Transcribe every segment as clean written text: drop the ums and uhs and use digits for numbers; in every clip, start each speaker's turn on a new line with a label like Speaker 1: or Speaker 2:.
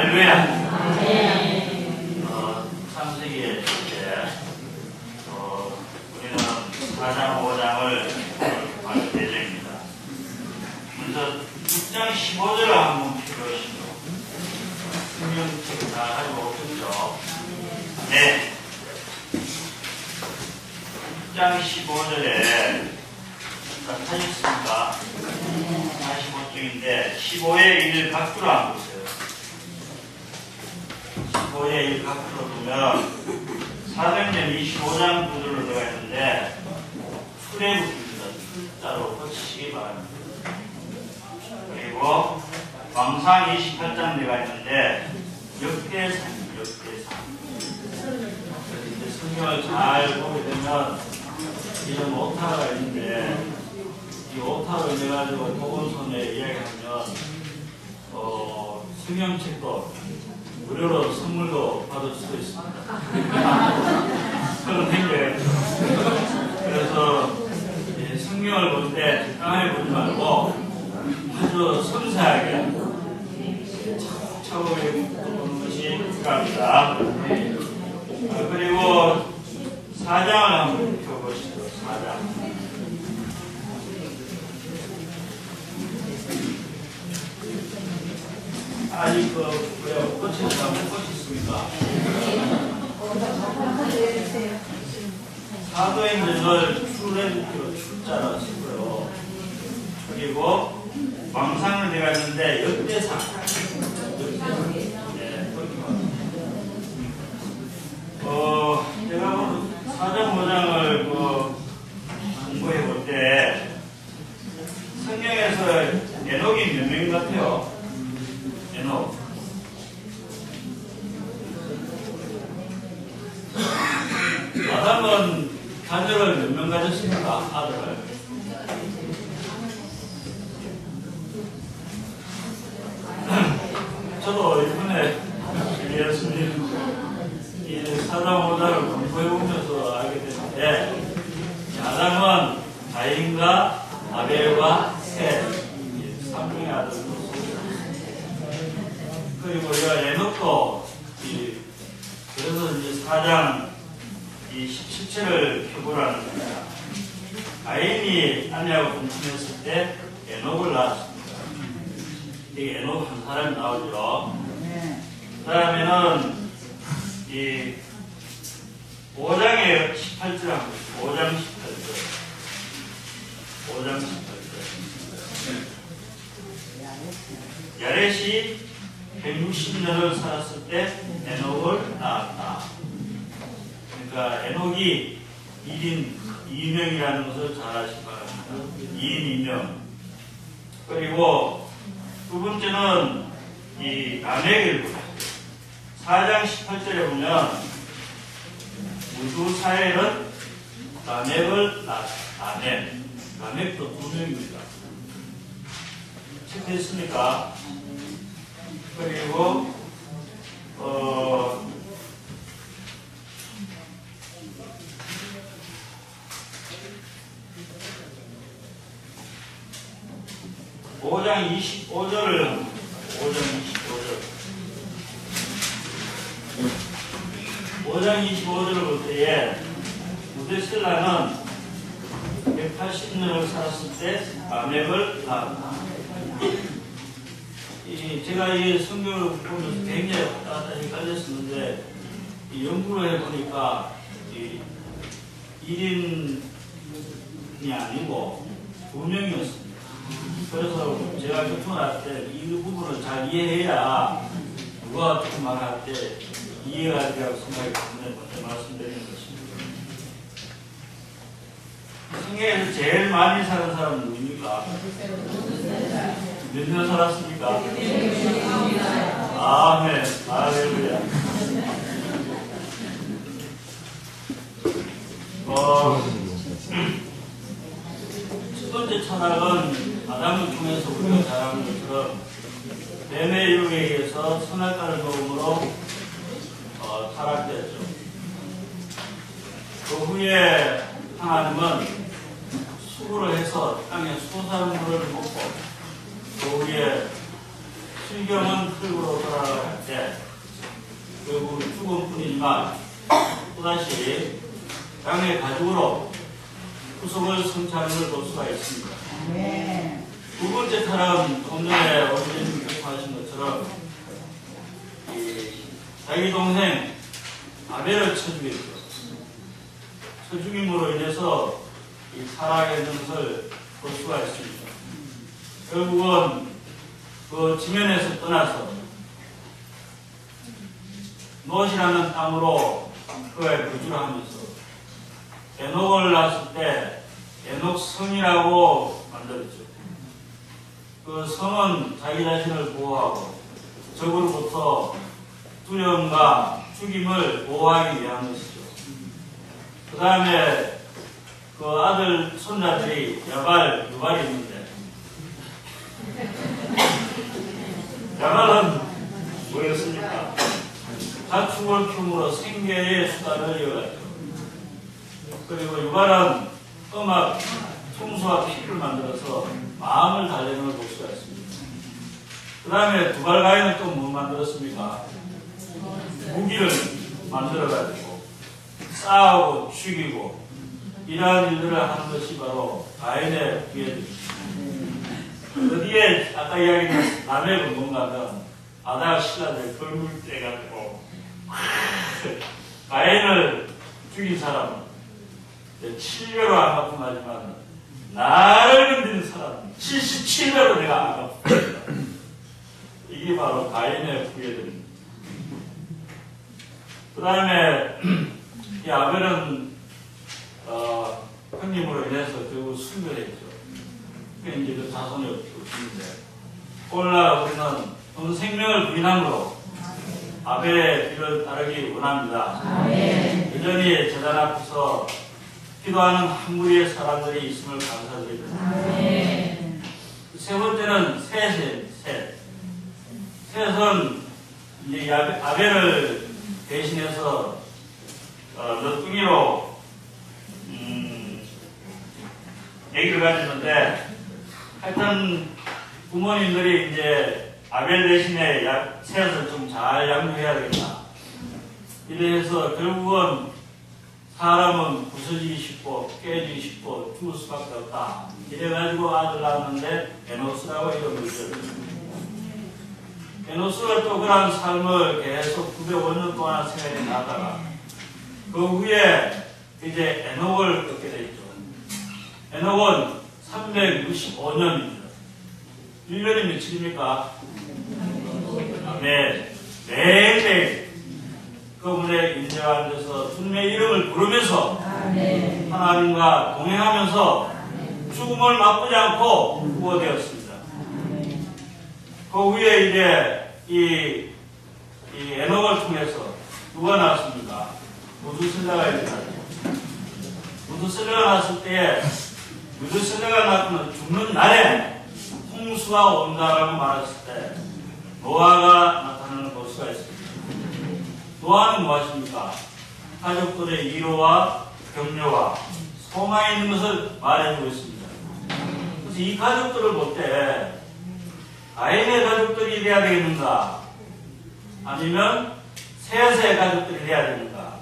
Speaker 1: 할렐루야. 창세기에 이제 우리는 4장, 5장을 볼 예정입니다. 먼저 6장 15절을 한번 펴보시죠. 성경책 다 가지고 오셨죠? 네. 6장 15절에 찾으셨습니까? 45쪽인데 15의 1 각주로 한번 보세요. 15의 1 각주로 보면 사도행전 25장 9절로 들어가 있는데 풀에 붙습니다. 풀자로 붙이시기 바랍니다. 그리고 왕상 28장 들어가 있는데 역대상 성경을 잘 보게 되면 이런 오타가 있는데 이 오타로 인해가지고 도건손에 이야기하면 성경책도 무료로 선물도 받을 수도 있습니다. 그런 행위가 있죠. 그래서 성경을 볼 때 적당하게 보지 말고 아주 섬세하게 차곡차곡 보는 것이 필요합니다. 그리고 4장을 한번 펴보시죠. 4장. 아직 꽃이 한번 꽃이 있습니까? 사도행전을 출애굽기로 출자라 쓰고요. 그리고 왕상을 내가 했는데 역대상. 제가 4장 5장을 공부해 볼 때 성경에서 에녹이 몇 명 같아요? 에녹. 아담은 자녀를 몇 명 가졌습니까? 아들을. 저도 이번에 예수님 이 4장 5장을 공부해보면서 알게 됐는데 아담은 가인과 아벨과 셋 3명의 아들로 그리고 에녹도 그래서 이제 4장 17절을 표고라는 겁니다. 가인이 아내하고 동침했을 때 에녹을 낳았습니다. 이 에녹 한 사람이 나오죠. 그 다음에는 이 5장에 18절 한번 5장 18절 5장 18절 야렛이 160년을 살았을 때 에녹을 낳았다. 그러니까 에녹이 1인 2명이라는 것을 잘 아시기 바랍니다. 2인 2명. 그리고 두 번째는 이 라멕을 보세요. 4장 18절에 보면 무두사엘은 라멕을 낳았다. 라멕도 2명입니다. 체크했습니까? 그리고 5장 25절을 5장 25절을 볼 때에 무드셀라는 180년을 살았을 때 라멕을 낳았다. 제가 이 성경을 보면서 굉장히 왔다 갔다 헷갈렸었는데 연구를 해보니까 1인이 아니고 2명이었습니다. 그래서 제가 교통할 때 이 부분을 잘 이해해야 누가 어떻게 말할 때 이해가 되라고 생각이 때문에 먼저 말씀드리는 것입니다. 성경에서 제일 많이 사는 사람은 누굽니까? 몇 년 살았습니까? 아멘. 할렐루야. 첫 번째 철학은 아담을 통해서 우리가 잘 아는 것처럼 뱀의 유혹에 의해서 선악과를 먹음으로 타락되었죠. 그 후에 하나님은 수고를 해서 땅에 솟아오른 물을 먹고 그 후에 실경은 흙으로 돌아갈 때 있지만 또다시 양의 가죽으로 후속을 성취하는 걸 볼 수가 있습니다. 두 번째 타락은 조금 전에 어르신님 말씀하신 것처럼 자기 동생 아벨을 쳐 죽였죠. 쳐 죽임으로 인해서 이 타락의 것을 볼 수가 있습니다. 결국은 그 지면에서 떠나서 롯이라는 땅으로 그에 거주를 하면서 에녹을 낳았을 때 에녹성이라고 만들었죠. 그 성은 자기 자신을 보호하고 적으로부터 두려움과 죽임을 보호하기 위한 것이죠. 그 다음에 그 아들 손자들이 야발, 유발이 있는데 야발은 뭐였습니까? 가축을 키움으로 생계의 수단을 이어갔죠. 그리고 유발은 음악, 총수와 피를 만들어서 마음을 달래는 걸 볼 수가 있습니다. 그 다음에 두발가인은 또 뭐 만들었습니까? 무기를 만들어가지고 싸우고 죽이고 이러한 일들을 하는 것이 바로 가인의 부예들입니다. 어디에 아까 이야기한 라멕은 뭔가 하면 아다가 신라들 걸물 떼가지고 가인을 죽인 사람은 7배로 안 갚음하지만 나를 건드린 사람은 77배로 내가 안 갚습니다. 이게 바로 가인의 부예들입니다. 그 다음에 이 아벨은 형님으로 인해서 결국 순결했죠. 그 이제 그 자손이 없는데 오늘날 우리는 온 생명을 부인함으로 아벨의 길을 따르기 원합니다. 여전히 재단 앞에서 기도하는 한 무리의 사람들이 있음을 감사드립니다. 세 번째는 셋은 이제 아벨을 대신해서 너뚱이로 얘기를 가졌는데 하여튼 부모님들이 이제 아벨 대신에 셋을 좀 잘 양육해야 되겠다. 이래서 결국은 사람은 부서지기 쉽고 깨지기 쉽고 죽을 수밖에 없다. 이래가지고 아들 낳았는데 에노스라고 이름을 지었습니다. 에노스가 또 그런 삶을 계속 905년 동안 생활해 나다가 그 후에 이제 에녹을 얻게 되죠. 에녹은 365년입니다. 1년이 며칠입니까? 네. 매일매일 그분의 인재 가운데서 주님의 이름을 부르면서 하나님과 동행하면서 죽음을 맛보지 않고 구원되었습니다. 그 후에 이제 이 에녹을 통해서 누가 나왔습니까? 무두셀라가 일어났죠. 무두셀라가 나왔을 때에 무두셀라가 나왔으면 죽는 날에 홍수가 온다라고 말했을 때 노아가 나타나는 볼 수가 있습니다. 노아는 무엇입니까? 가족들의 위로와 격려와 소망이 있는 것을 말해주고 있습니다. 그래서 이 가족들을 볼 때 가인의 가족들이 돼야 되겠는가? 아니면 셋의 가족들이 돼야 되는가?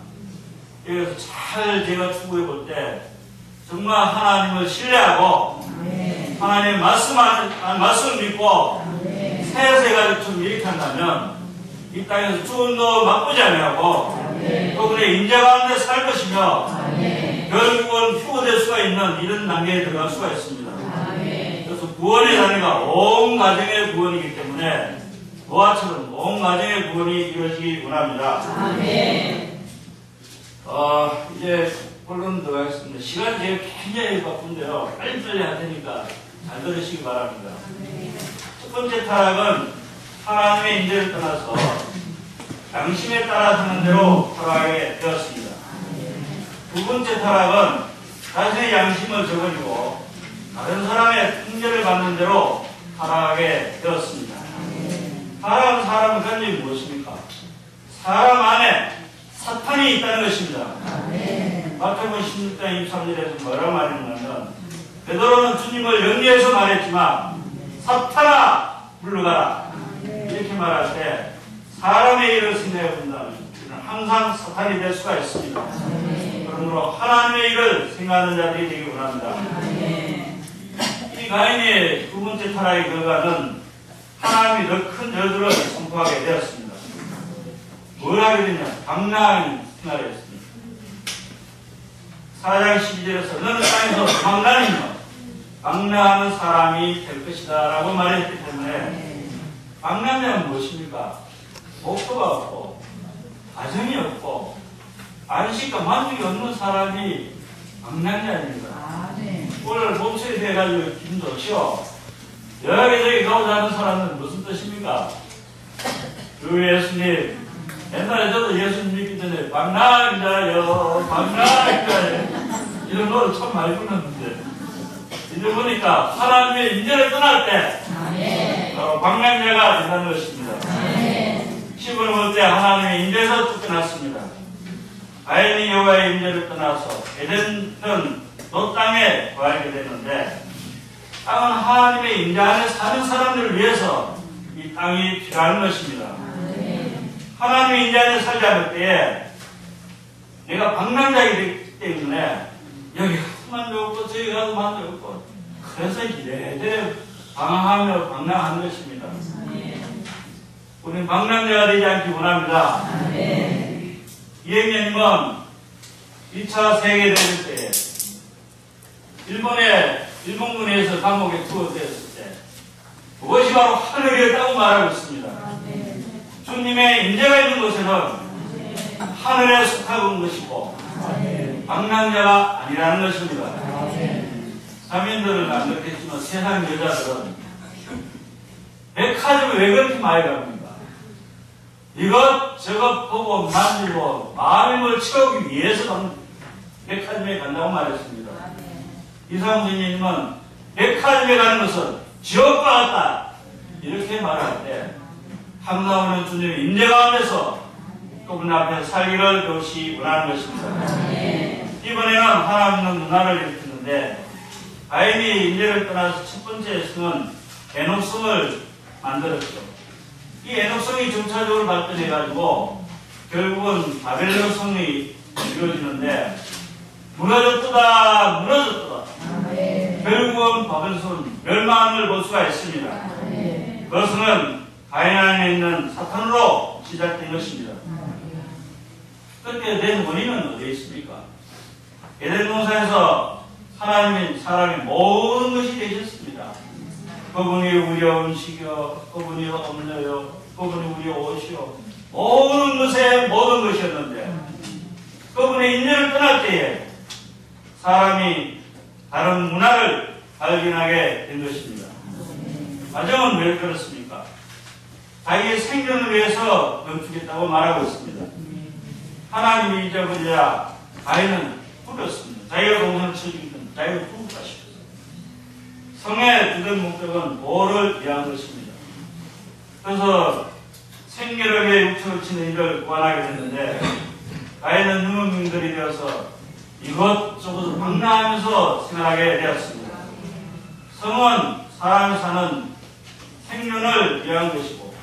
Speaker 1: 그래서 잘 제가 추구해 볼 때 정말 하나님을 신뢰하고 하나님의 말씀을 믿고 셋의 가족처럼 이렇게 한다면 이 땅에서 죽음도 맛보지 아니하고 그분의 인자 가운데 살 것이며 결국은 휴거될 수가 있는 이런 단계에 들어갈 수가 있습니다. 그래서 구원의 단위가 온 가정의 구원이기 때문에 노아처럼 온 가정의 구원이 이루어지기 원합니다. 이제 본론 들어가겠습니다. 시간이 제가 굉장히 바쁜데요. 빨리빨리 할 테니까 잘 들으시기 바랍니다. 첫 번째 타락은 하나님의 인재를 떠나서 양심에 따라 사는 대로 타락하게 되었습니다. 두 번째 타락은 자신의 양심을 저버리고 다른 사람의 통제를 받는 대로 타락하게 되었습니다. 타락한 사람은 간절히 무엇입니까? 사람 안에 사탄이 있다는 것입니다. 마태복음 16장 23절에서 뭐라고 말했냐면 베드로는 주님을 연기해서 말했지만 사탄아 물러가라 이렇게 말할 때 사람의 일을 생각해 본다면 항상 사탄이 될 수가 있습니다. 그러므로 하나님의 일을 생각하는 자들이 되기 원합니다. 이 가인의 두 번째 타락의 결과는 하나님이 더 큰 저주를 선포하게 되었습니다. 뭘 하게 되냐? 방랑한 생활을 했습니다. 4장 12절에서 너는 땅에서 방랑이며 방랑하는 사람이 될 것이다 라고 말했기 때문에 방랑이란 무엇입니까? 목표가 없고 가정이 없고 안식과 만족이 없는 사람이 방랑이 아닙니다. 오늘 몸소리 돼가지고 기분 좋죠? 여기저기 가고자 하는 사람은 무슨 뜻입니까? 주 예수님, 옛날에 저도 예수님 믿기 전에 방랑자여 방랑자여 이런 노래 참 많이 불렀는데 이제 보니까 하나님의 인재를 떠날 때 방랑자가 된다는 것입니다. 10을 볼 때 하나님의 인재에서 쫓겨났습니다. 가인이 여호와의 인재를 떠나서 에덴은 너 땅에 거하게 되는데 땅은 하나님의 인재 안에 사는 사람들을 위해서 이 땅이 필요한 것입니다. 하나님의 인재 안에 살지 않을 때에 내가 방랑자가 되기 때문에 여기 만도 없고 저기 가도 만도 없고 그래서 이래저래 방황하며 방랑하는 것입니다. 우리는 방랑자가 되지 않기 원합니다. 이행년님은 2차 세계대전 때 일본군에서 감옥에 투어되었을 때 그것이 바로 하늘이었다고 말하고 있습니다. 주님의 인재가 있는 곳에는 하늘에 속하고 있는 것이고 방랑자가 아니라는 것입니다. 자매들은 안 그렇겠지만 세상 여자들은 백화점에 왜 그렇게 많이 갑니까? 이것저것 보고 만지고 마음을 채우기 위해서 백화점에 간다고 말했습니다. 이상수님은 백화점에 가는 것은 지옥과 같다 이렇게 말할 때 함나오는 주님의 인재 가운데서 그분 앞에 살기를 도시 원하는 것입니다. 이번에는 하나님은 문화를 일으켰는데 가인이 인재를 떠나서 첫 번째 성은 에녹성을 만들었죠. 이 에녹성이 점차적으로 발전해가지고 결국은 바벨론 성이 이루어지는데 무너졌다. 결국은 바벨론은 멸망한 걸 볼 수가 있습니다. 그것은 가인 안에 있는 사탄으로 시작된 것입니다. 그때 된 원인은 어디에 있습니까? 에덴 동산에서 하나님이 사람이 모든 것이 되셨습니다. 그분이 우리의 음식이요, 그분이 없느요, 그분이 우리의 옷이요, 모든 것에 모든 것이었는데 그분의 인연을 떠날 때에 사람이 다른 문화를 발견하게 된 것입니다. 가정은 왜 그렇습니까? 자기의 생존을 위해서 건축했다고 말하고 있습니다. 하나님이 잊어버리자 가인은 죽였습니다. 자기가 동산을 쳐주기는 자기가 죽을까 싶었어요. 성의 주된 목적은 보호를 위한 것입니다. 그래서 생계력의 육축을 치는 일을 구원하게 됐는데 가인은 유목민들이 되어서 이것저것 방랑하면서 생활하게 되었습니다. 성은 사람이 사는 생존을 위한 것이고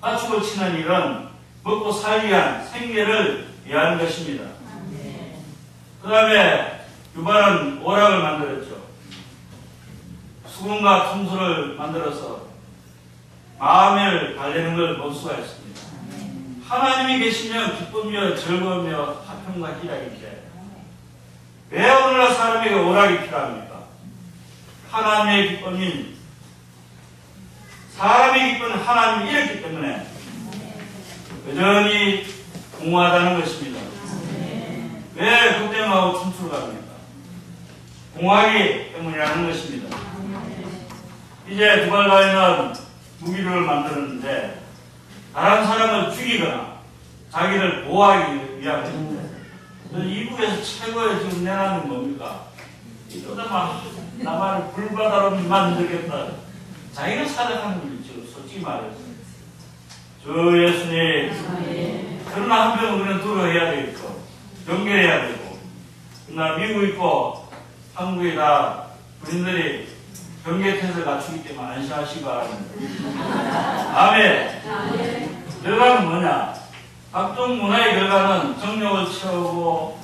Speaker 1: 가축을 치는 일은 먹고 살기 위한 생계를 위한 것입니다. 그 다음에 유발은 오락을 만들었죠. 수금과 tum수를 만들어서 마음을 달래는 걸 볼 수가 있습니다. 하나님이 계시면 기쁨이며 즐거움이며 화평과 희락이 필요해요. 왜 오늘날 사람에게 오락이 필요합니까? 하나님의 기쁨인 사람의 기쁨은 하나님이 이랬기 때문에 여전히 공허하다는 것입니다. 왜 그때마고 춤추러 갑니까? 공허하기 때문이라는 것입니다. 이제 두발가인은 무기를 만들었는데 다른 사람을 죽이거나 자기를 보호하기 위한 것인데 이북에서 최고의 지금 내라는 뭡니까? 이러다가 나만을 불바다로 만들겠다. 자기가 살아가는 거죠. 솔직히 말해서. 주 예수님, 그러나 한편 우리는 두려워해야 되겠고 연결해야 되고 그러나 미국 있고 한국에 다 군인들이 경계태세를 갖추기 때문에 안심하시기 바랍니다. 아멘. 결과는 뭐냐? 각종 문화의 결과는 정력을 채우고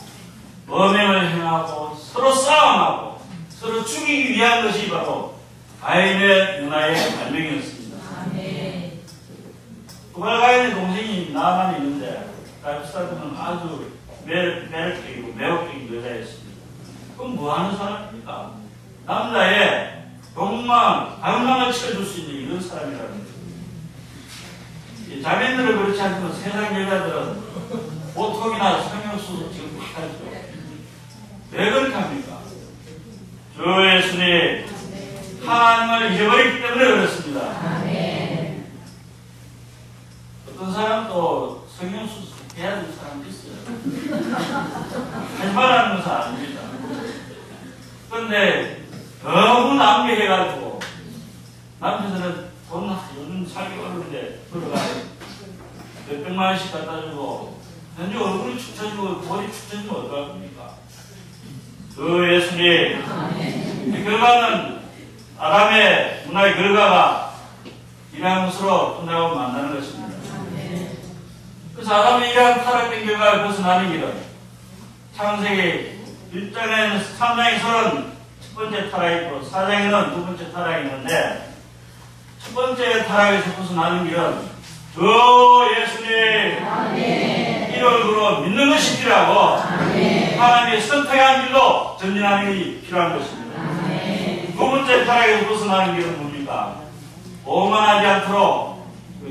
Speaker 1: 범행을 행하고 서로 싸움하고 서로 죽이기 위한 것이 바로 가인의 문화의 발명이었습니다. 가인의 동생이 나만 있는데 라이프스타일은 아주 매력적이고 매혹적인 여자였습니다. 그럼 뭐하는 사람입니까? 남자의 욕망을 채워줄 수 있는 이런 사람이라는 거죠. 자매들을 그렇지 않지만 세상 여자들은 보톡이나 성형수술 지금 막 하죠. 왜 그렇게 합니까? 주 예수님 하나님을 잊어버리기 때문에 그렇습니다. 어떤 사람도 성형수술 해야 되는 사람도 있어요. 하지 말라는 것은 아닙니다. 그런데 너무 낭비해가지고 남편들은 돈 요즘 살기 어려운데 들어가요. 몇백만 원씩 갖다 주고 현재 얼굴이 축 처지고 머리 축 처지면 어떡합니까? 그 예수님 이 결과는 아담의 문화의 결과가 이러한 것으로 끝나고 만나는 것입니다. 그래서 아담이 이러한 타락된 결과를 벗어나는 길은 창세기 1장에는 3장에서는 첫 번째 타락이 있고 4장에는 두 번째 타락이 있는데 첫 번째 타락에서 벗어나는 길은 주 예수님 이 얼굴로 믿는 것이 필요하고 하나님의 선택한 길로 전진하는 게 필요한 것입니다. 두 번째 타락에서 벗어나는 길은 뭡니까? 오만하지 않도록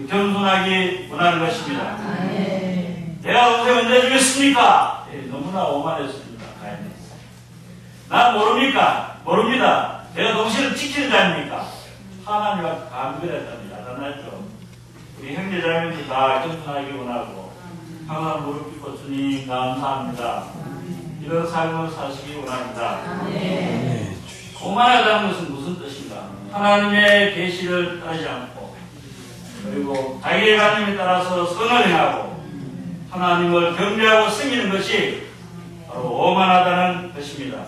Speaker 1: 겸손하게 원하는 것입니다. 내가 동생 언제 주겠습니까? 너무나 오만했습니다. 난 모릅니까? 모릅니다. 내가 동생을 지키는 자입니까? 하나님과 감별했답니다. 나타났죠. 우리 형제자매들 다 겸손하게 원하고 항상 무릎 꿇고 주님 감사합니다. 이런 삶을 사시기 원합니다. 오만하다는 것은 무슨 뜻인가? 하나님의 계시를 따르지 않고 그리고 자기의 관념에 따라서 선을 행하고 하나님을 경배하고 섬기는 것이 바로 오만하다는 것입니다.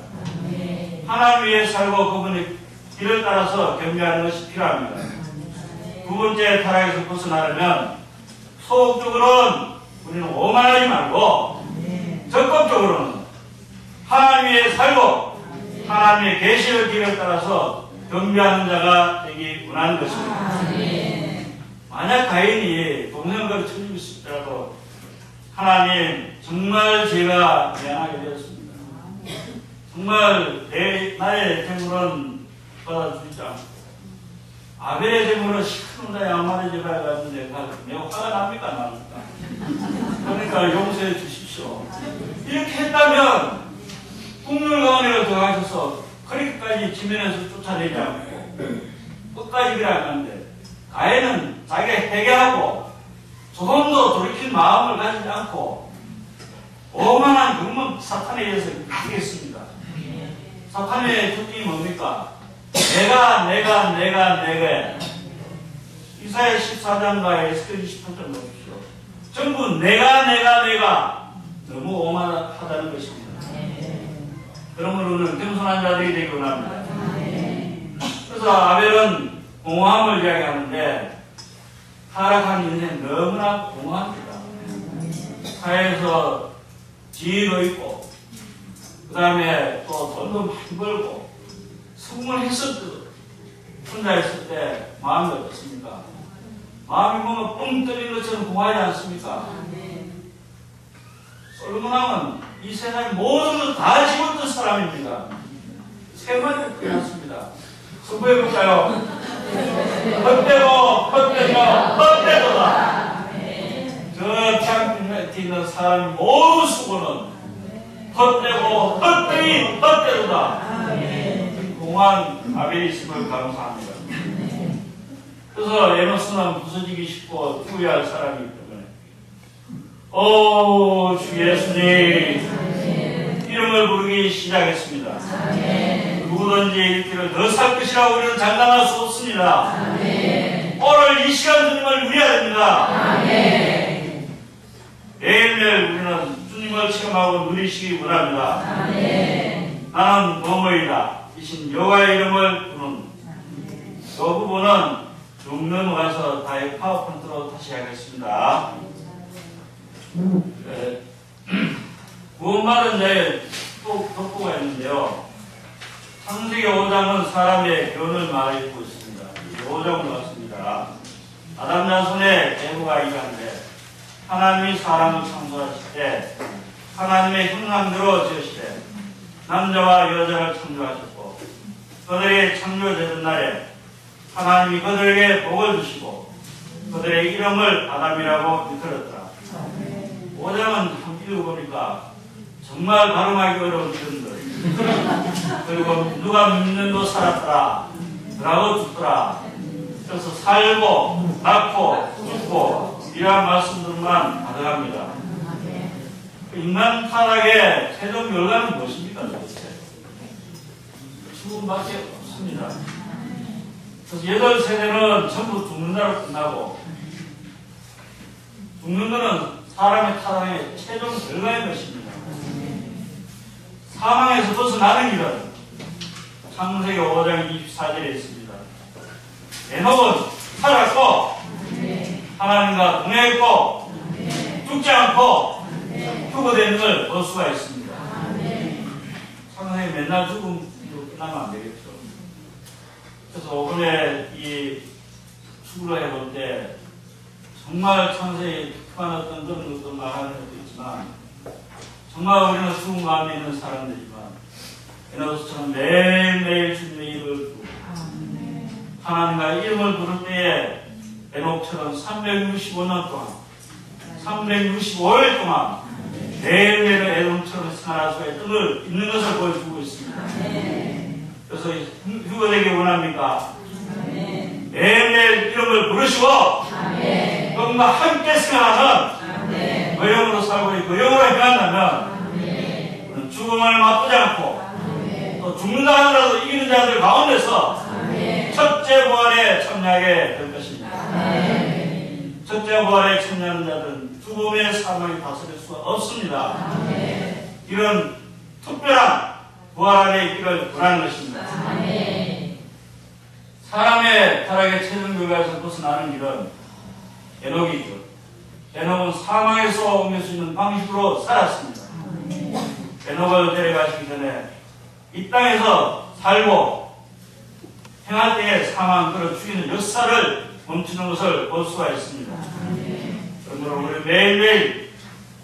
Speaker 1: 하나님 위에 살고 그분의 길을 따라서 경배하는 것이 필요합니다. 두 번째 타락에서 벗어나려면 소극적으로는 우리는 오만하지 말고 적극적으로는 하나님 위에 살고 하나님의 계시의 길을 따라서 경배하는 자가 되기 원하는 것입니다. 만약 가인이 동생과 쳐지고 싶더라도 하나님 정말 제가 미안하게 되었습니다. 정말 나의 재물은 받아주지 않고 아벨의 재물은 시큰다 양말의 제발 갔는데 매우 화가 납니까 안 납니까? 그러니까 용서해 주십시오. 이렇게 했다면 국률가원회를 더하셔서 그렇게까지 지면에서 쫓아내지 않고 끝까지 그래 안 하는데 가인은 자기가 해결하고 조금도 돌이킬 마음을 가지지 않고 오만한 그만 사탄에 의해서 가겠습니다. 사탄의 특징이 뭡니까? 내가 이사야 14장과 에스겔 28장 보십시오. 전부 내가 너무 오만하다는 것입니다. 그러므로는 겸손한 자들이 되기 원합니다. 그래서 아벨은 공허함을 이야기하는데 타락한 인생 너무나 공허합니다. 사회에서 지위도 있고 그 다음에 또 돈도 많이 벌고 성공을 했었거든. 혼자 있을 때 마음이 어떻습니까? 마음이 뭔가 뻥 뚫린 것처럼 공허하지 않습니까? 솔로몬 왕은 이 세상의 모든 걸 다 집었던 사람입니다. 세 마디를 표현했습니다. 선포해볼까요? 헛되도다. 저 창 있는 사람 모든 수고는 헛되고 헛되도다. 공허한 아벨이 있음을 감사합니다. 그래서 에노스는 부서지기 쉽고 후회할 사람이기 때문에 주 예수님 이름을 부르기 시작했습니다. 누구든지 일기를 더 살 것이라고 우리는 장담할 수 없습니다. 오늘 이 시간 주님을 누려야 됩니다. 매일매일 우리는 주님을 체험하고 누리시기 원합니다. 나는 뭐뭐이다 이신 여호와의 이름을 부르는 이 부분은 쭉 넘어가서 다시 파워포인트로 다시 하겠습니다. 구원받은 자의 또 덕보가 있는데요. 창세기 5장은 사람의 변을 말해주고 있습니다. 5장을 봤습니다. 아담 자손의 계보가 이러한데 하나님이 사람을 창조하실 때 하나님의 형상대로 지으시되 남자와 여자를 창조하셨고 그들의 창조되던 날에 하나님이 그들에게 복을 주시고 그들의 이름을 아담이라고 일컬었더라. 5장은 한 읽어보니까 정말 발음하기 어려운 이름들 그리고 누가 믿는도 살았더라 라고 죽더라. 그래서 살고 낳고 죽고 이러한 말씀들만 가능합니다. 인간 타락의 최종 결과는 무엇입니까? 도대체 죽음밖에 없습니다. 그래서 8세대는 전부 죽는 자로 끝나고 죽는 것은 사람의 타락의 최종 결과인 것입니다. 사망에서 벗어나는 길은 창세기 5장 24절에 있습니다. 에녹은 살았고 하나님과 동행했고 죽지 않고 휴거되는 걸 볼 수가 있습니다. 상당히 맨날 죽음으로 끝나면 안 되겠죠. 그래서 오늘 이 추구를 해볼 때 정말 창세기 특한 어떤 그런 것도 말하는 것도 있지만 정말 우리는 죽은 마음에 있는 사람들이지만 에녹처럼 매일매일 주님의 이름을 부르고 하나님과 이름을 부를 때에 에녹처럼 365년 동안 365일 동안 매일매일 에녹처럼 살아갈 수가 있는 것을 보여주고 있습니다. 그래서 휴거되기 원합니까? 매일매일 이름을 부르시고 그분과 함께 생활하는 그 영으로 살고 있고 영으로 행한다면 죽음을 맛보지 않고 또 죽는다 하더라도 이기는 자들 가운데서 첫째 부활에 참여하게 될 것입니다. 첫째 부활에 참여하는 자들은 죽음의 사망이 다스릴 수가 없습니다. 이런 특별한 부활 안에 있기를 원하는 것입니다. 사람의 타락의 최종 결과에서 벗어나는 길은 에녹이죠. 에녹은 사망에서 옮길 수 있는 방식으로 살았습니다. 에녹을 데려가시기 전에 이 땅에서 살고 행할 때에 사망, 그를 죽이는 역사를 멈추는 것을 볼 수가 있습니다. 그러므로 우리 매일매일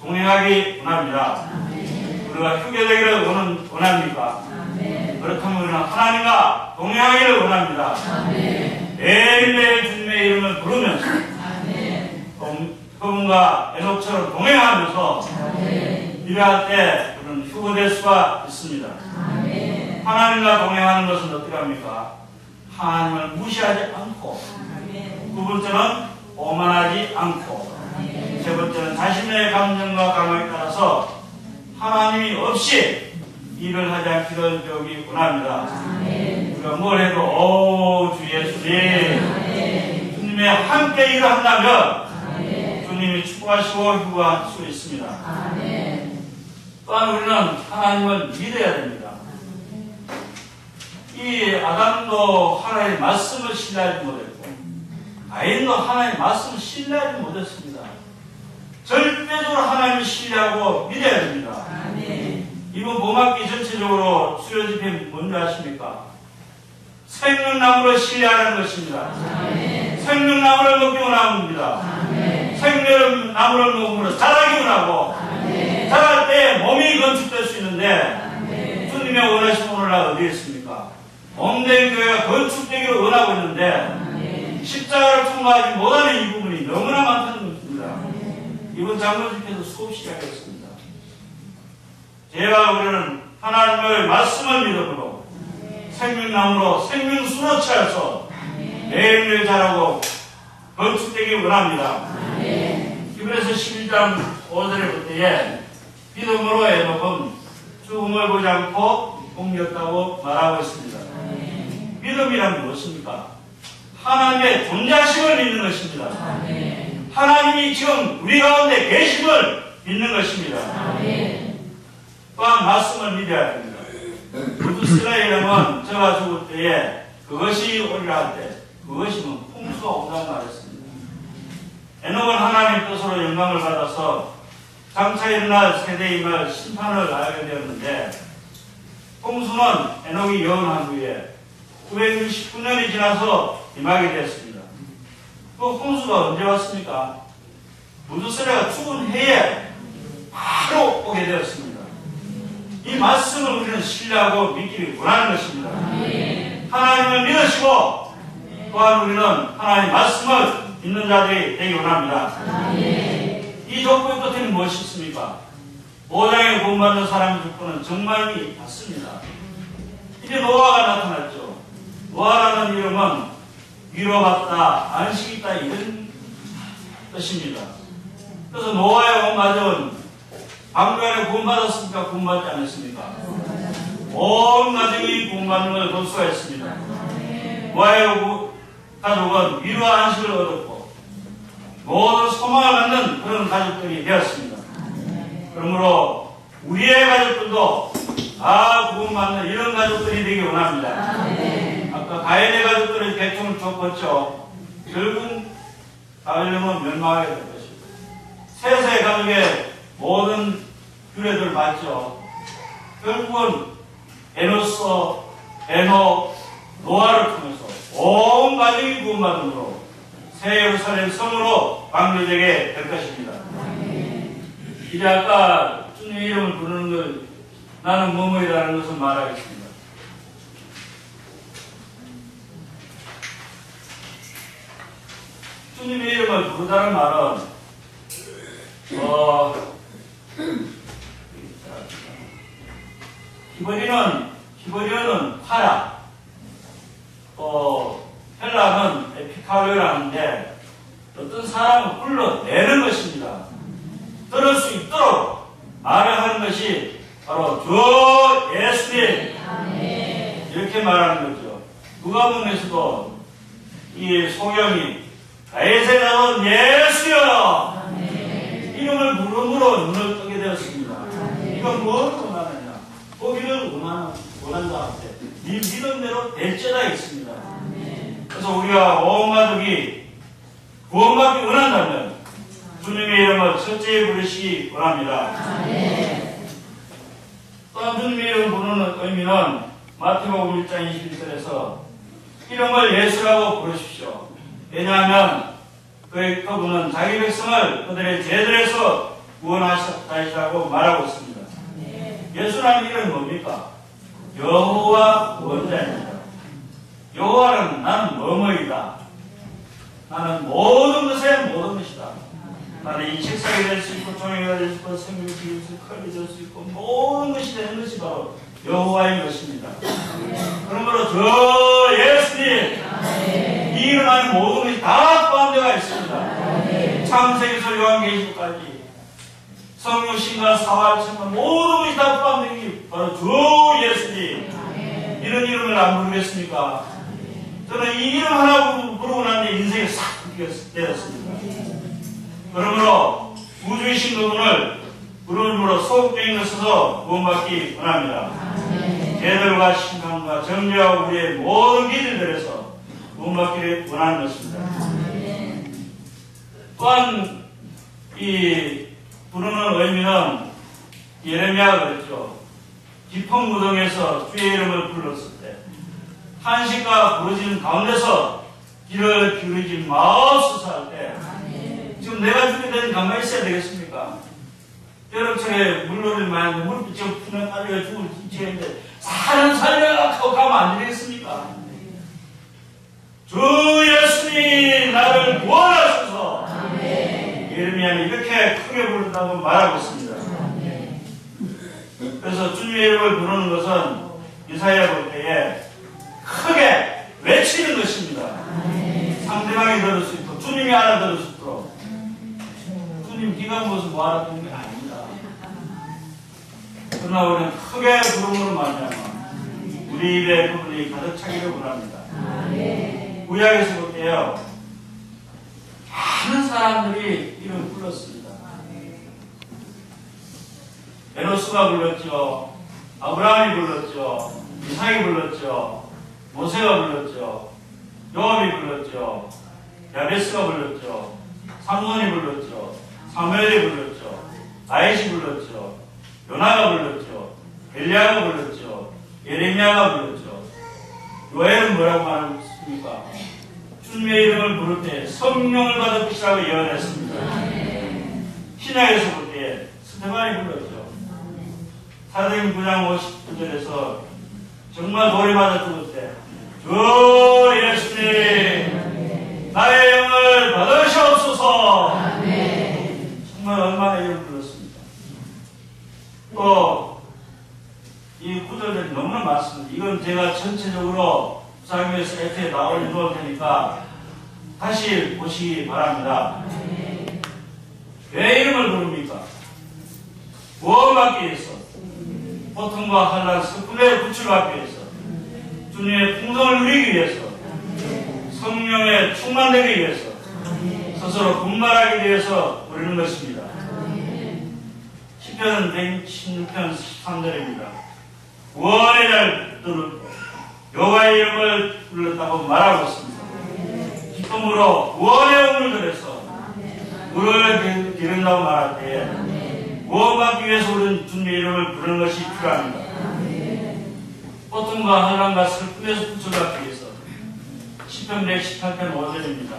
Speaker 1: 동행하기 원합니다. 우리가 휴게되기를 원합니까? 그렇다면 우리는 하나님과 동행하기를 원합니다. 매일매일 주님의 이름을 부르면서 그분과 에녹처럼 동행하면서 일할 때 우리는 휴거될 수가 있습니다. 하나님과 동행하는 것은 어떻게 합니까? 하나님을 무시하지 않고 두 번째는 오만하지 않고 세 번째는 자신의 감정과 감각에 따라서 하나님이 없이 일을 하지 않기를 배우기 원합니다. 우리가 뭘 해도 오 주 예수님 주님의 함께 일을 한다면 주님이 축복하시고 휴거할 수 있습니다. 또한 우리는 하나님을 믿어야 됩니다. 이 아담도 하나님의 말씀을 신뢰하지 못했고 가인도 하나님의 말씀을 신뢰하지 못했습니다. 절대적으로 하나님을 신뢰하고 믿어야 됩니다. 이번 봄학기 전체적으로 수요 집회 뭔지 아십니까? 생명나무를 신뢰하는 것입니다. 생명나무를 먹기 원합니다. 생명나무를 먹으므로 자라기 원하고 자랄 때 몸이 건축될 수 있는데 주님의 원하신 오늘날 어디에 있습니까? 몸된 교회가 건축되기를 원하고 있는데 십자가를 통과하지 못하는 이 부분이 너무나 많다는 것입니다. 이번 장로 집회에서 수업 시작했습니다. 제가 우리는 하나님의 말씀을 믿음으로 생명나무로 생명수로 채워서 매일매일 자라고 건축되기 원합니다. 히브리서 11장 5절에 볼 때에 믿음으로 에녹은 죽음을 보지 않고 복렸다고 말하고 있습니다. 믿음이란 무엇입니까? 하나님의 존재하심을 믿는 것입니다. 하나님이 지금 우리 가운데 계심을 믿는 것입니다. 또한 말씀을 믿어야 됩니다. 무드스라엘은 저가 죽을 때에 그것이 오리라 할 때 그것이 풍수가 온다고 말했습니다. 에녹은 하나님 뜻으로 영광을 받아서 장차 일어날 세대의 말 심판을 알게 되었는데, 홍수는 에녹이 예언한 후에 969년이 지나서 임하게 되었습니다. 그 홍수가 언제 왔습니까? 무두세례가 죽은 해에 바로 오게 되었습니다. 이 말씀을 우리는 신뢰하고 믿기를 원하는 것입니다. 하나님을 믿으시고 또한 우리는 하나님의 말씀을 믿는 자들이 되기 원합니다. 이 조건의 끝에는 무엇이 있습니까? 5장에 구원받는 사람의 조건은 정말 같습니다. 이제 노아가 나타났죠. 노아라는 이름은 위로받다, 안식이 있다 이런 뜻입니다. 그래서 노아의 온 가족은 방주안에 구원받았습니까? 구원받지 않았습니까? 온 가족이 구원받는 걸 볼 수가 있습니다. 노아의 가족은 위로와 안식을 얻었고 모든 소망을 갖는 그런 가족들이 되었습니다. 그러므로 우리의 가족들도 다 구원받는 이런 가족들이 되기 원합니다. 아까 가인의 가족들의 계통을 줬었죠. 결국 가인은 멸망하게 될 것입니다. 셋의 가족의 모든 규례들을 봤죠. 결국은 에노스, 에녹, 노아를 통해서 온 가족이 구원받음으로 새 예루살렘 성으로 방류되게 될 것입니다. 이제 아까 주님의 이름을 부르는 걸 나는 뭐뭐이라는 것을 말하겠습니다. 주님의 이름을 부르다는 말은 히브리어는 파라, 헬라는 에피카르라는데 어떤 사람을 불러내는 것입니다. 들을 수 있도록 말을 하는 것이 바로 주 예수님 이렇게 말하는 거죠. 누가복음에서도 이 소경이 다윗의 자손 예수여 이름을 부름으로 눈을 뜨게 되었습니다. 이건 뭘 원하느냐? 보기를 원한다 할 때 네 믿음대로 될지라 있습니다. 그래서 우리가 온 가족이 구원받기 원한다면 주님의 이름을 철저히 부르시기 원합니다. 또한 주님의 이름 부르는 의미는 마태복음 1장 21절에서 이름을 예수라고 부르십시오. 왜냐하면 그분은 자기 백성을 그들의 죄들에서 구원하셨다고 말하고 있습니다. 예수라는 이름은 뭡니까? 여호와 구원자입니다. 여호와는 나는 뭐뭐이다. 나는 모든 것의 모든 것이다. 나는 이 책상이 될 수 있고 종이가 될 수 있고 생명이 될 수 있고 칼이 될 수 있고 모든 것이 되는 것이 바로 여호와인 것입니다. 그러므로 저 예수님 이 이름 안에 모든 것이 다 포함되어 있습니다. 창세기에서 요한계시록까지 성육신과 사활천과 모든 것이 다 포함된 게 바로 주 예수님. 이런 이름을 안 부르겠습니까? 저는 이 이름 하나 부르고 난 뒤에 인생이 싹 되었습니다. 그러므로 우주이신 그분을 부름으로 소극적인 것에서 구원받기 원합니다. 죄들과 신앙과 정죄와 우리의 모든 기질들에서 구원받기를 원하는 것입니다. 또한 이 부르는 의미는 예레미야가 그랬죠. 깊은 무덤에서 주의 이름을 불렀을 때 한식과 부르짖는 가운데서 귀를 기울이지 마옵소서 할 때 지금 내가 죽게 되니 가만히 있어야 되겠습니까? 여름철에 물놀이를 많이 하는데 물빛이 푸는 아리가 죽을 지치는데 사람 살려고 가면 안 되겠습니까? 주 예수님 나를 구원하소서. 예레미야는 이렇게 크게 부른다고 말하고 있습니다. 그래서 주님의 이름을 부르는 것은 이사야 볼 때에 크게 외치는 것입니다. 상대방이 들을 수 있고 주님이 알아들을 수 있도록. 주님 네가 무엇을 뭐 알아듣는 게 아닙니다. 그러나 우리는 크게 부름으로 말미암아 우리 입에 그분이 가득 차기를 원합니다. 구약에서 볼 때요 많은 사람들이 이름을 불렀습니다. 에노스가 불렀죠. 아브라함이 불렀죠. 이삭이 불렀죠. 모세가 불렀죠. 요압이 불렀죠. 야베스가 불렀죠. 삼손이 불렀죠. 사무엘이 불렀죠. 아이시 불렀죠. 요나가 불렀죠. 엘리야가 불렀죠. 예레미야가 불렀죠. 요엘은 뭐라고 말했습니까? 주님의 이름을 부를 때 성령을 받을 것이라고 예언했습니다. 신약에서 볼 때 스테반이 불렀죠. 사도행 9장 59절에서 정말 노래받아 죽을 때 주 예수님 나의 영을 받으시옵소서. 정말 얼마나 이름 불렀습니다. 또 이 구절들이 너무나 많습니다. 이건 제가 전체적으로 부사교에서 애트에 올려놓을 테니까 다시 보시기 바랍니다. 왜 이름을 부릅니까? 무엇을 받기 위해서? 고통과 환난, 슬픔의 구출받기 위해서, 주님의 풍성을 누리기 위해서, 성령에 충만되기 위해서, 스스로 분발하기 위해서 부르는 것입니다. 시편 116편 13절입니다. 구원의 날 들었고 여호와의 이름을 불렀다고 말하고 있습니다. 기쁨으로 구원의 음을 들여서 물을 기른다고 말할 때에 구원받기 위해서 우리는 주님의 이름을 부르는 것이 필요합니다. 고통과 환난과 슬픔에서 구출받기 위해서 시편 118편 5절입니다.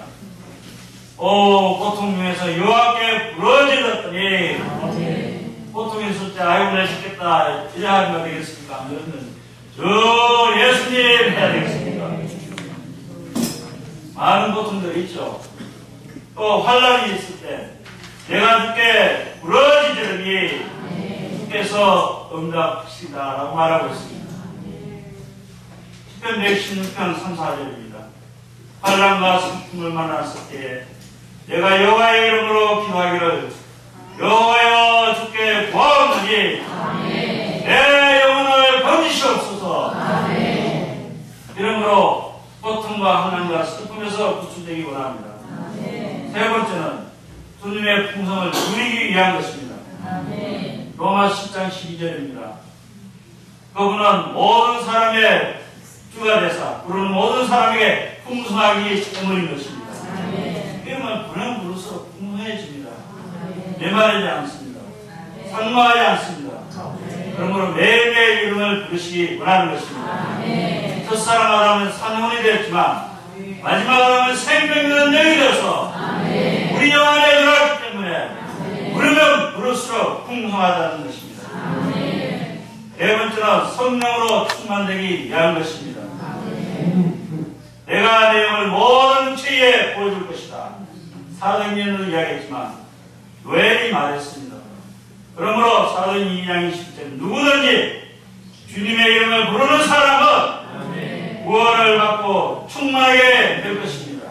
Speaker 1: 오 고통 중에서 여호와께 부르짖었더니 고통이 있을 때 아이고 내 죽겠다 이래야 하면 되겠습니까? 아니면 주 예수님 해야 되겠습니까? 많은 고통들이 있죠. 또 환난이 있을 때 내가 주께 부르짖으니 주께서 응답하시다 라고 말하고 있습니다. 시편 116편 3, 4절입니다. 환난과 슬픔을 만났을 때에 내가 여호와의 이름으로 기도하기를 여호와여 주께 구하오니 내 영혼을 건지시옵소서. 이러므로 고통과 환난과 슬픔에서 구출되기 원합니다. 세 번째는 주님의 풍성을 누리기 위한 것입니다. 로마 10장 12절입니다. 그분은 모든 사람의 주가 되사 부르는 모든 사람에게 풍성하기 때문인 것입니다. 이러면 부르면 부를수록 풍성해집니다. 메마르지 않습니다. 상마하지 않습니다. 그러므로 매일매일 이름을 부르시기 원하는 것입니다. 첫사랑 아담은 산혼이 되었지만 마지막 아담은 생명의 영이 되어서 우리 영 안에 들어왔기 때문에 부르면 부를수록 풍성하다는 것입니다. 네 번째는 성령으로 충만되기 위한 것입니다. 내가 내 영을 모든 죄에 보여줄 것이다. 사도행전으로 이야기했지만 요엘이 말했습니다. 그러므로 사도행전 2장 20절 누구든지 주님의 이름을 부르는 사람은 구원을 받고 충만하게 될 것입니다.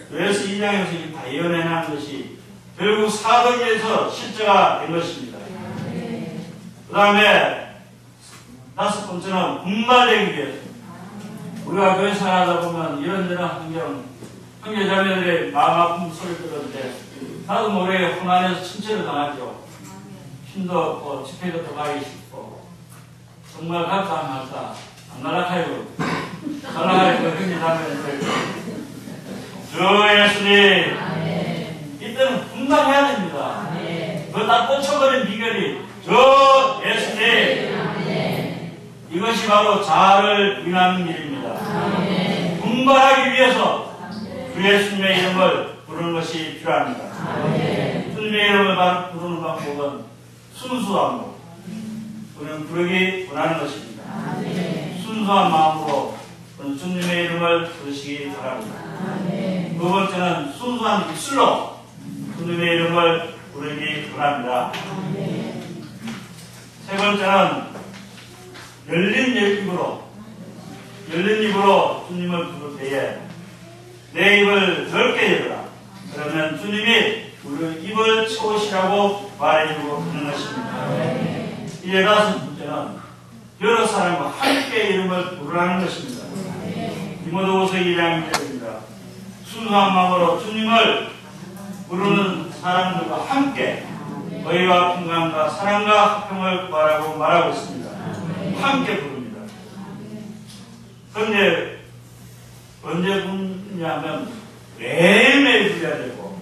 Speaker 1: 그래서 2장에서 다 예언해낸 것이 결국 사도행전에서 실제가 된 것입니다. 그 다음에 다섯 번째는 분발되기 위해서 우리가 교회 생활하다 보면 이런저런 형제자매들의 마음 아픈 소리를 들었는데 나도 모르게 혼란해서 침체를 당하죠. 힘도 없고 집회도 더 가기 싫고 정말 갈까 안 갈까 안 날아가요. 날아가요. 형제자매들 주 예수님 이때는 분발해야 됩니다. 그거 딱 꽂혀버린 비결이 주 예수님 이것이 바로 자아를 부인하는 일입니다. 분발하기 위해서 주 예수님의 이름을 부르는 것이 필요합니다. 주님의 이름을 부르는 방법은 순수함으로 우리는 부르기 원하는 것입니다. 순수한 마음으로 주님의 이름을 부르시기 바랍니다. 두 번째는 순수한 입술로 주님의 이름을 부르기 원합니다. 세 번째는 열린 입으로 주님을 부를 때에 내 입을 넓게 열어라. 그러면 주님이 우리 입을 채우시라고 말해주고 하는 것입니다. 이제 다섯 번째는 여러 사람과 함께 이름을 부르라는 것입니다. 디모데후서 2장 1절입니다. 순수한 마음으로 주님을 부르는 사람들과 함께 의와 평강과 사랑과 화평을 구하라고 말하고 있습니다. 함께 부릅니다. 그런데 언제 부르냐면 매일매일 불러야 되고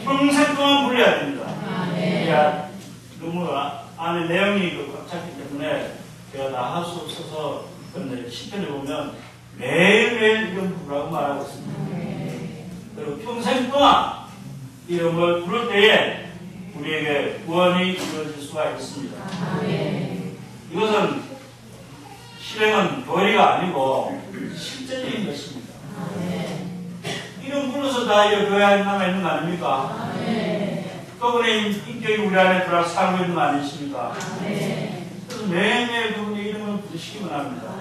Speaker 1: 평생 동안 불러야 됩니다. 제가 너무 안에 내용이 꽉 찼기 때문에 제가 다 할 수 없어서 그런데 시편에 보면 매일매일 이름 부르라고 말하고 있습니다. 그리고 평생 동안 이름을 부를 때에 우리에게 구원이 이루어질 수가 있습니다. 이것은 실행은 교리가 아니고 실제적인 것입니다. 이름 불러서 다 교회 안에 남아있는 거 아닙니까? 그분의 인격이 우리 안에 들어와 살고 있는 거 아니십니까? 그래서 매일매일 그분의 이름을 부르시기 원합니다.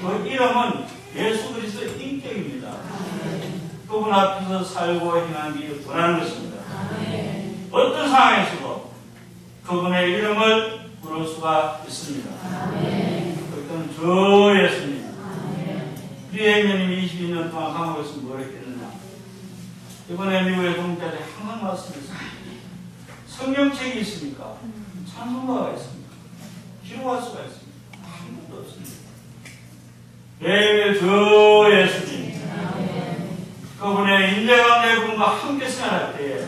Speaker 1: 그 이름은 예수 그리스도의 인격입니다. 그분 앞에서 살고 행하기 원하는 것입니다. 어떤 상황에서도 그분의 이름을 부를 수가 있습니다. 그것은 주 예수님. 우리 예수님이 22년 동안 감옥에 있으면 뭘 했겠느냐. 이번에 미국의 동자들이 항상 말씀했습니다. 성경책이 있습니까? 찬송가가 있습니까? 기록할 수가 있습니다. 아무것도 없습니다. 매일 주 예수님. 그분의 인재 가운데 그분과 함께 생활할 때에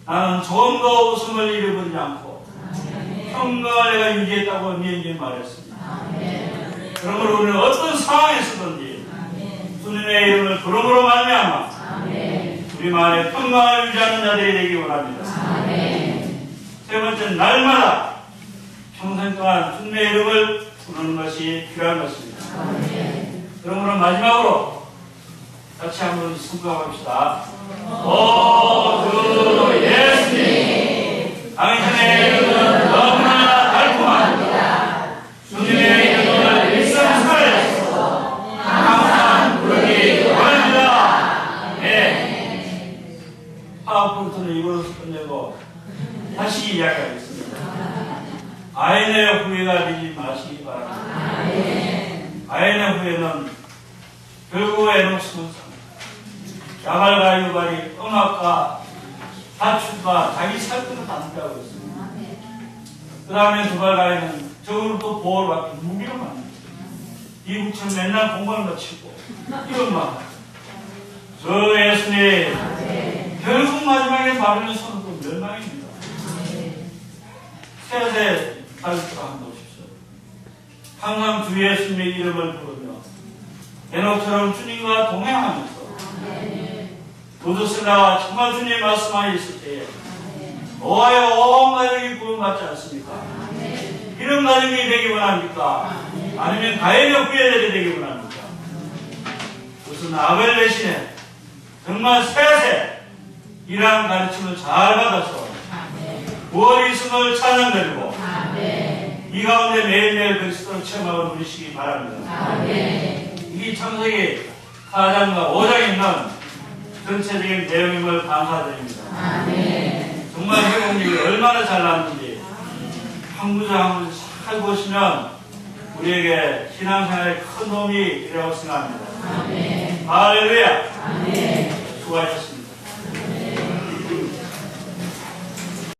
Speaker 1: 나는 조금도 웃음을 잃어버리지 않고 평강을 내가 유지했다고 미연님 말했습니다. 그러므로 우리는 어떤 상황에서든지 주님의 이름을 부름으로 말미암아 우리 마음에 평강을 유지하는 자들이 되기 원합니다. 세 번째, 날마다 평생 동안 주님의 이름을 부르는 것이 필요한 것입니다. 그러므로 마지막으로 같이 한번 선포합시다. 오 주 예수님, 당신의 이름은 너무나 달콤합니다. 주님의 이름을 일상생활에서 항상 부르기 원합니다. 네. 파워포인트는 이걸로 끝내고 다시 이야기하겠습니다. 아인의 후회가 되지 마시기 바랍니다. 아인의 후회는 결국 에녹스는 야갈과 유발이 음악과 다춤과 자기 살림을 담대하고 있습니다. 그 다음에 두발가에는 저거는 또 보호를 받기 무기를 만듭니다. 이국처럼 맨날 공부를 마치고 이런 말. 저 예수님, 결국 마지막에 바르는 손은 또 멸망입니다. 세세 살수가 한번 보십시오. 항상 주 예수님의 이름을 부르며 에녹처럼 주님과 동행하면서 도드슬라와 정말 주님의 말씀만 있을 때에 노아의 온 가족이 구원받지 않습니까? 이런 가족이 되기 원합니까? 아니면 가인의 후예들이 되기 원합니까? 무슨 아벨 대신에 정말 세세 이러한 가르침을 잘 받아서 구원이 있음을 찬양드리고 이 가운데 매일매일 그리스도를 체험하고 누리시기 바랍니다. 이 창세기 4장과 5장에 있는 전체적인 내용임을 감사드립니다. 정말 회복님이 얼마나 잘났는지 한 구절 한 구절 잘 보시면 우리에게 신앙생활에 큰 도움이 되리라고 생각합니다. 할렐루야. 수고하셨습니다.